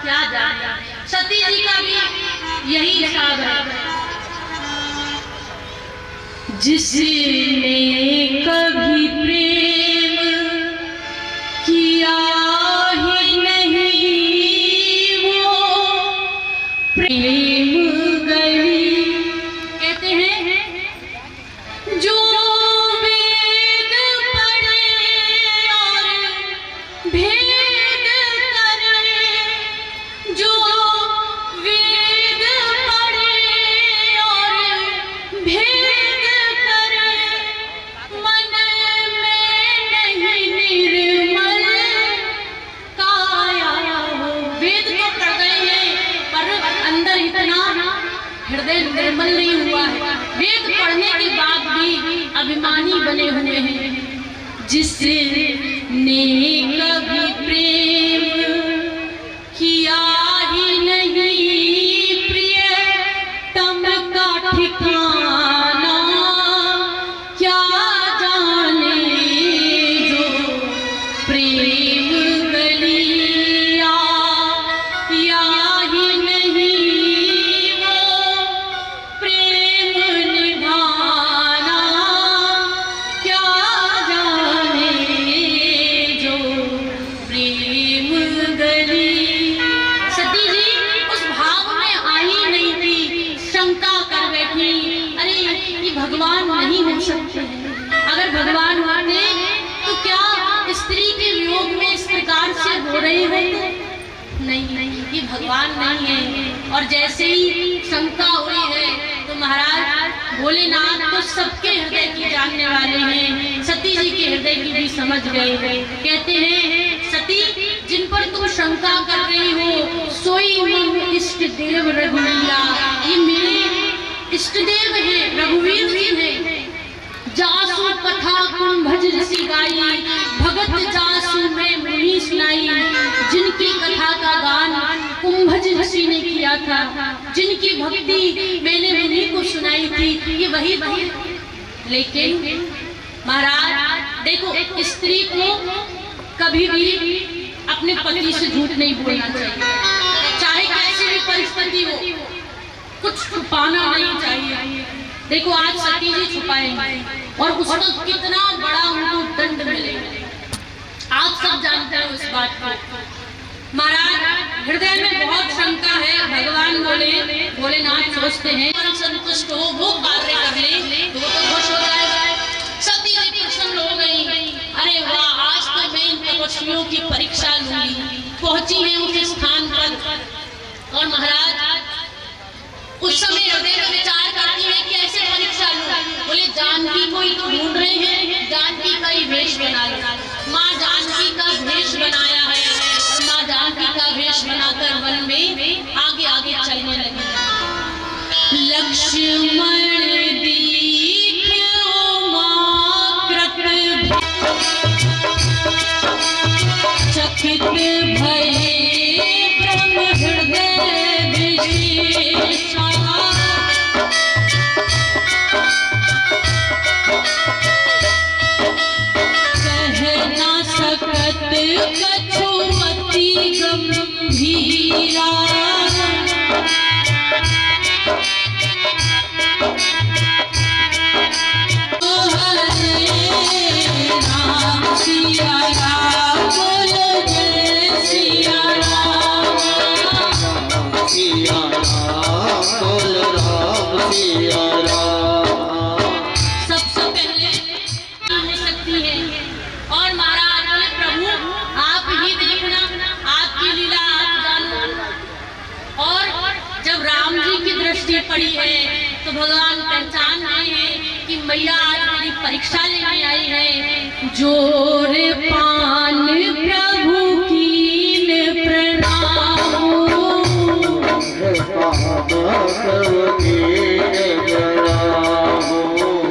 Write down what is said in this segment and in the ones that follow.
क्या जाने। सती जी का भी यही हिसाब है। जिसने कभी प्रेम किया ही नहीं वो प्रेम गई। कहते हैं जो वेद पढ़े और भेद करे, जो वेद पढ़े और भेद करे, मन में नहीं निर्मल काया हो। वेद तो पढ़ गए हैं पर अंदर इतना हृदय निर्मल नहीं हुआ है। वेद पढ़ने के बाद भी अभिमानी बने हुए हैं। जिसने कभी प्रेम किया ही नहीं प्रिय तम का ठिकाना क्या जाने, जो प्रेम गलिया या ही नहीं वो प्रेम निभाना क्या जाने, जो प्रेम गली। सती जी उस भाव में आई नहीं थी, शंका कर बैठी, अरे ये भगवान नहीं हो सकते। अगर भगवान होते तो क्या स्त्री के वियोग में इस प्रकार से हो रहे होते? नहीं, ये भगवान नहीं है। और जैसे ही शंका हुई है तो महाराज भोलेनाथ तो सबके हृदय की जानने वाले हैं, सती जी के हृदय की भी समझ गए। कहते हैं सती जिन पर तुम शंका कर रही हो सोई मन इष्ट देव रघुवीरा। ये मेरे इष्ट देव है, रघुवीर जी है। जासु कथा कुंभज ऋषि गाई, भगत जासु मैं मुनि सुनाई। जिनकी कथा का गान कुंभज ऋषि ने किया था, जिनकी भक्ति मैंने मुनि को सुनाई थी, ये वही वही। लेकिन महाराज देखो, स्त्री को कभी भी अपने पति से झूठ नहीं बोलना चाहिए, चाहे कैसी भी परिस्थिति हो। कुछ छुपाना नहीं चाहिए। देखो आज सती जी छुपाएंगे और उसका कितना बड़ा उनको दंड मिलेगा, आप सब जानते हो इस बात को। महाराज हृदय में बहुत शंका है। भगवान भोलेनाथ सोचते हैं संतुष्ट हो, वो कार्य कर ले तो वो तो खुश हो जाएगा। सती जी प्रसन्न हो गई। अरे वाह, आज तो मैं इन तपस्वियों की परीक्षा लूंगी। पहुंची है उस स्थान पर और महाराज उस समय हृदय में विचार करती है कि ऐसे परीक्षा लूं। बोले जानकी को ही तो ढूंढ रहे हैं, जानकी का ही वेश बना लो। माँ जानकी का वेश बनाया है और माँ जानकी का वेश बनाकर वन में आगे आगे चलने लगी। लक्ष्मण दीख्यो माँ कृत चकित भये ब्रह्म हृदय विशेषा। कहना सकत कछुमति गंभीरा। राम सिया राम बोलो जय सिया राम। सिया राम बोलो राम सिया राम। सबसे पहले हो सकती है और महाराज बोले प्रभु आप ही देखना, आपकी लीला आप जानो। और जब राम जी की दृष्टि पड़ी है तो भगवान पहचान रहे हैं कि मैया आज मेरी परीक्षा लेने आई है। जोर पान प्रभु कीन प्रणाम,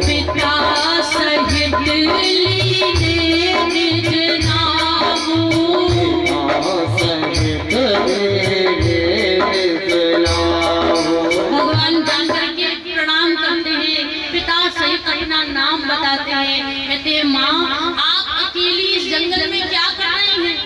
पिता सहित लीने निज नाम। भगवान जान करके प्रणाम करते हैं, पिता सहित अपना नाम बताते हैं। कहते हैं माँ आप अकेली इस जंगल में क्या कर रही हैं?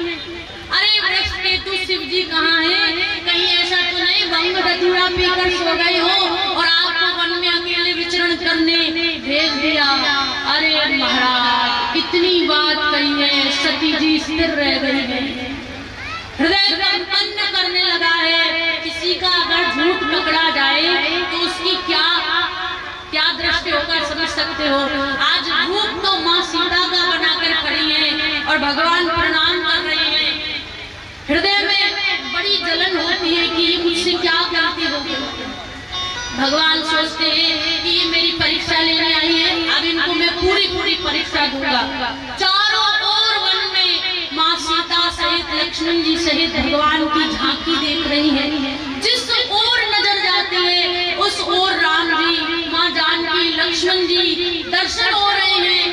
सती जी स्थिर रह गई है। हृदय कंपन करने लगा है। किसी का अगर झूठ पकड़ा जाए तो उसकी क्या क्या दृष्टि होकर समझ सकते हो। आज रूप तो माँ सीता का बनाकर खड़ी है और भगवान प्रणाम कर रहे हैं। हृदय में बड़ी जलन होती है कि ये मुझसे क्या करती होगी। भगवान सोचते हैं कि ये मेरी परीक्षा लेने आई है, अब इनको मैं पूरी परीक्षा दूंगा। चारों ओर वन में माँ सीता सहित लक्ष्मण जी सहित भगवान की झांकी देख रही है। जिस ओर नजर जाती है उस ओर राम जी, माँ जानकी, लक्ष्मण जी दर्शन हो रहे हैं।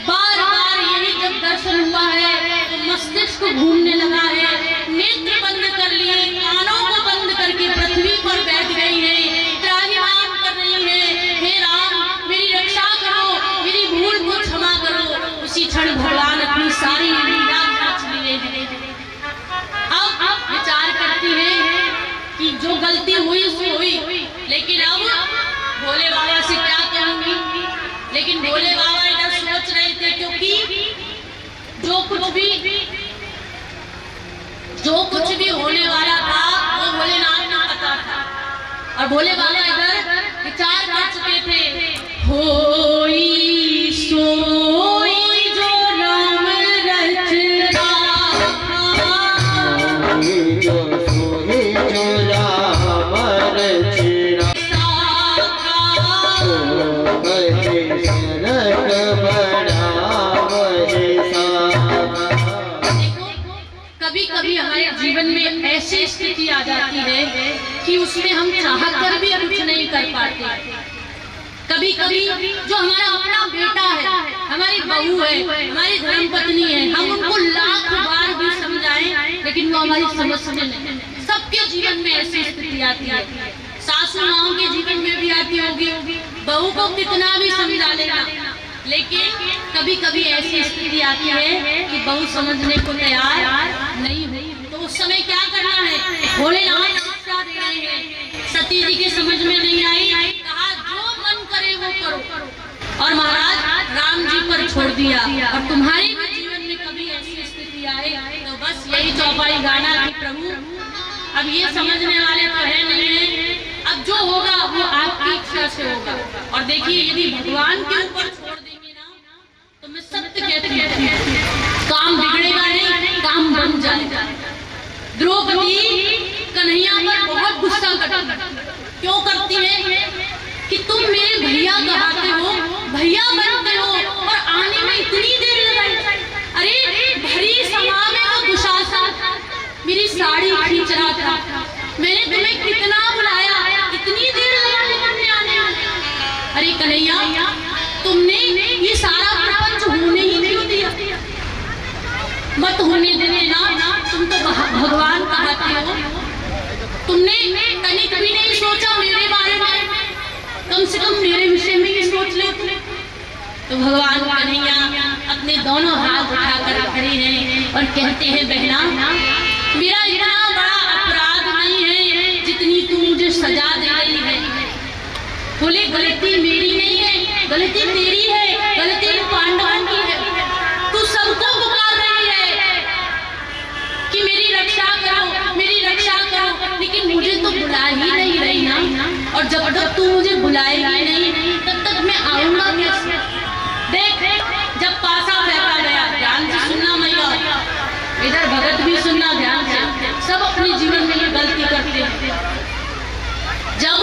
बार बार यही जब दर्शन हुआ है तो मस्तिष्क घूमने लगा है। नेत्र बंद कर लिए, कानों को बंद करके पृथ्वी पर बैठ गई है। त्राहिमाम कर रही है, हे राम मेरी रक्षा करो, मेरी भूल को क्षमा करो। उसी क्षण भगवान अपनी सारी लीला खींच लिए हैं। अब विचार करती है कि जो गलती हुई सो हुई, लेकिन अब भोले बाबा से क्या कहूंगी। लेकिन भोले बाबा इधर सोच रहे थे, क्योंकि जो कुछ भी होने वाला था वो भोलेनाथ को पता था। और भोले बाबा इधर विचार कर चुके थे, होई सोई जो राम रचना, कभी कभी हमारे जीवन में ऐसी स्थिति आ जाती है कि उसमें हम चाहकर कर भी कुछ नहीं कर पाते। कभी कभी जो हमारा अपना बेटा है, हमारी बहू है, हमारी धर्मपत्नी है, हम उनको लाख बार भी समझाएं लेकिन वो हमारी समझते नहीं। सबके जीवन में ऐसी स्थिति आती है। सासू माओं के जीवन में भी आती होगी। बहू को कितना भी समझा लेना, लेकिन कभी कभी ऐसी स्थिति आती है कि बहू समझने को तैयार नहीं हुई। तो उस समय क्या करना है? भोलेनाथ शिक्षा दे रहे हैं। सती जी के समझ में नहीं आई, कहा जो मन करे वो करो, और महाराज राम जी पर छोड़ दिया। और तुम्हारे भी जीवन में कभी ऐसी स्थिति आए तो बस यही चौपाई गाना कि प्रभु अब ये समझने वाले तो है नहीं है, अब जो होगा वो आपकी इच्छा से होगा। और देखिए यदि भगवान के ऊपर छोड़ देंगे ना तो मैं सत्य कहती हूँ काम बिगड़ेगा नहीं, काम बन जाएगा। द्रौपदी कन्हैया पर बहुत गुस्सा क्यों करती है कि तुम मेरे भैया कहते हो, भैया बनते हो और आने में इतनी देर लगाई। अरे भरी सभा में वो दुशासन मेरी साड़ी खींच रहा था, मैंने तुम्हें कितना बुलाया, इतनी देर लगाने आने। अरे कन्हैया तुमने ये सारा प्रपंच होने ही नहीं दिया, मत होने देने ना। तुम तो भगवान कहते हो, तुमने तनिक भी नहीं सोचा मेरे बारे में, कम से कम मेरे विषय में ही सोच ले। तो भगवान कन्हैया अपने दोनों हाथ उठाकर खड़े हैं और कहते हैं बहना मेरा इतना बड़ा अपराध नहीं है जितनी तू मुझे सजा दे रही है। बोले गलती मेरी नहीं है, गलती तेरी है, गलती पांडवों की है। तू सबको पुकार रही है कि मेरी रक्षा करो, मेरी रक्षा करो, लेकिन मुझे तो बुला ही नहीं रही ना। और जब तक तू मुझे बुलाएगी नहीं तब तक मैं आऊंगा कैसे? देख जब पासा फेंका गया, ध्यान से सुनना मैया, इधर भगत भी सुनना ध्यान से, सब अपने जीवन में ये गलती करते हैं। जब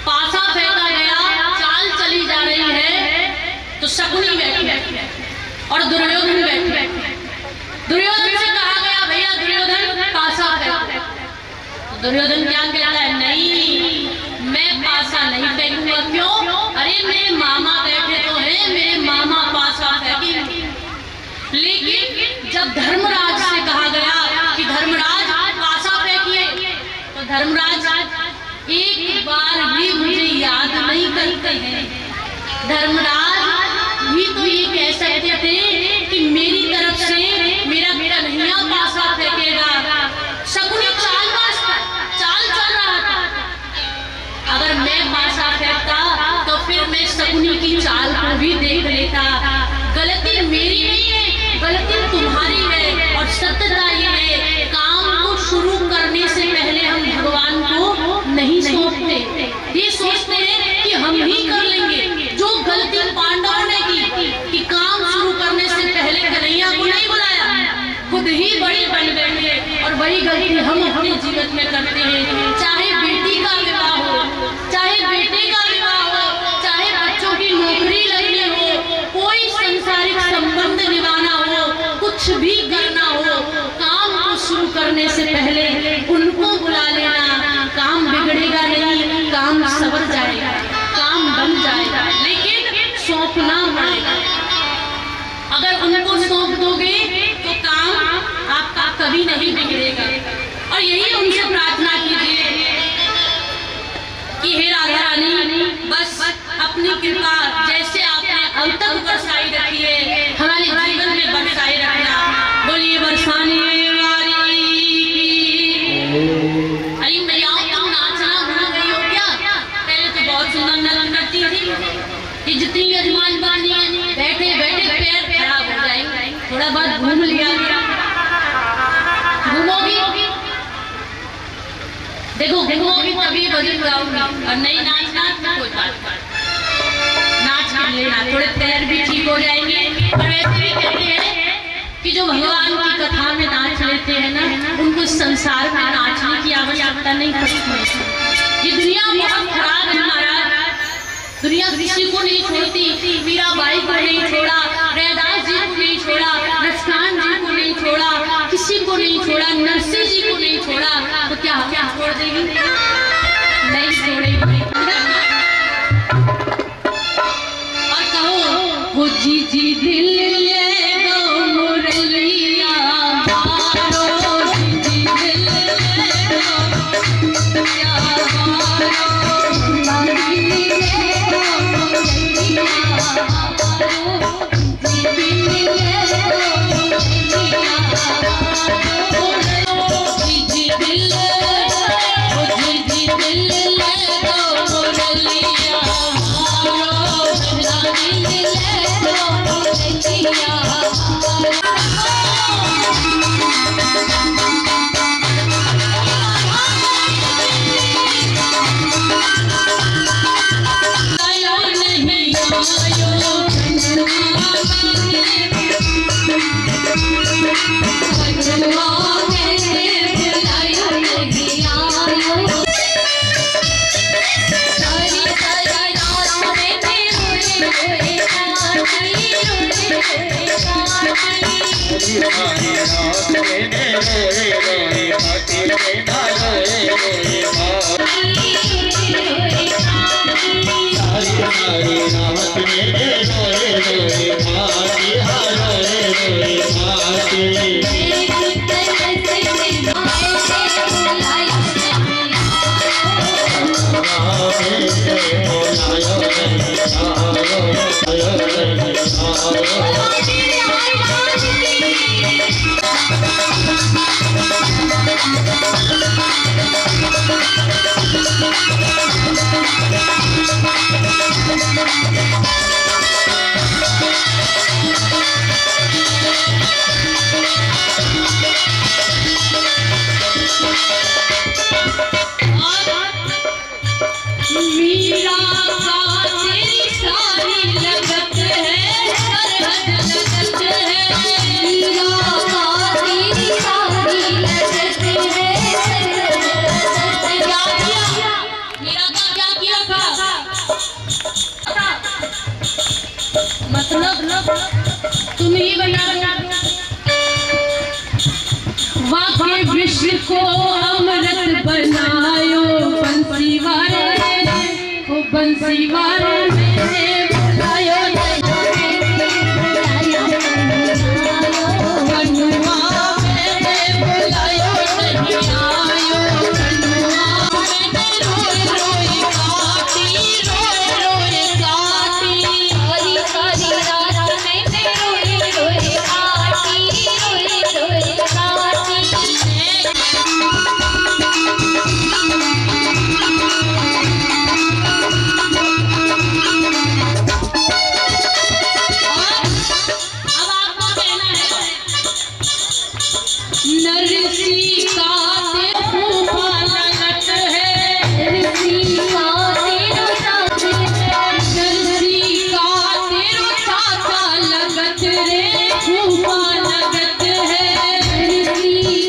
पासा फेंका गया, चाल चली जा रही है तो शकुनी बैठी और दुर्योधन बैठे। दुर्योधन से कहा गया भैया दुर्योधन पासा फेंको। तो दुर्योधन क्या कहता है? नहीं मैं पासा नहीं फेंकूंगा। क्यों? अरे मेरे मामा बैठे तो हैं, मेरे मामा पासा फेंकेंगे। लेकिन जब धर्मराज से कहा गया कि धर्मराज पासा फेंकिए, तो धर्मराज एक बार भी मुझे याद नहीं करते हैं। धर्मराज भी तो ये कह सकते थे कि मेरी तरफ से मेरा कन्हैया पासा फेंकेगा। शकुनी चाल चल रहा था। अगर मैं पासा फेंकता तो फिर मैं शकुनी की चाल को भी देख लेता। गलती मेरी नहीं है, गलती हम अपने जीवन में करते हैं, चाहे बेटी का विवाह हो, चाहे बेटे का विवाह हो, चाहे बच्चों की नौकरी लगनी हो, कोई संसारिक संबंध निभाना हो, कुछ भी करना हो, काम को शुरू करने से पहले उनको बुला लेना। काम बिगड़ेगा नहीं, काम सवर जाएगा, काम बन जाएगा, लेकिन सौंपना पड़ेगा। अगर उनको सौंप दोगे तो काम आपका कभी नहीं बिगड़ेगा। और यही उनसे प्रार्थना कीजिए कि हे राधा रानी, बस अपनी कृपा जैसे आपने अब तक बरसाई रखी है, हमारे जीवन में बरसाई रखना। बोलिए बरसाने वाली की। अरे मैया तुम नाचना भूल गई हो क्या? पहले तो बहुत सुंदर नृत्य करती थी, कि जितनी यजमान बानी है बैठे बैठे पैर खराब हो जाएंगे, थोड़ा बहुत घूम लिया, घूमोगी देखो घूमोगी तभी भजन गाऊंगी, और नहीं नाचना तो कोई बात नहीं, नाच कर लेना, थोड़े पैर भी ठीक हो जाएंगे। और वैसे भी कहते हैं कि जो भगवान की कथा में नाच लेते हैं ना, उनको संसार में नाचने की आवश्यकता नहीं पड़ती। ये दुनिया बहुत खराब है महाराज, दुनिया किसी को नहीं छोड़ती। मीराबाई को नहीं छोड़ा, रैदास जी को नहीं छोड़ा, रसकान जी को नहीं छोड़ा, किसी को नहीं छोड़ा, नरसिंह जी को नहीं छोड़ा, तो क्या क्या छोड़ देगी? नहीं छोड़ेगी। और कहो वो जी जी दिल ले दो मुरलिया मारो, जी जी दिल ले दो तुम ही बना वाके विश्व को अमृत बनायो, बंसी वाले को बंसी वाले बुलायो, कनुआ में बुलायो नहीं आयो, कनुआ में रोई रोई काटी, रोई रोई काटी, सारी सारी रात में रोई रोई काटी, रोई रोई काटी। अब आपको कहना है नरसिंह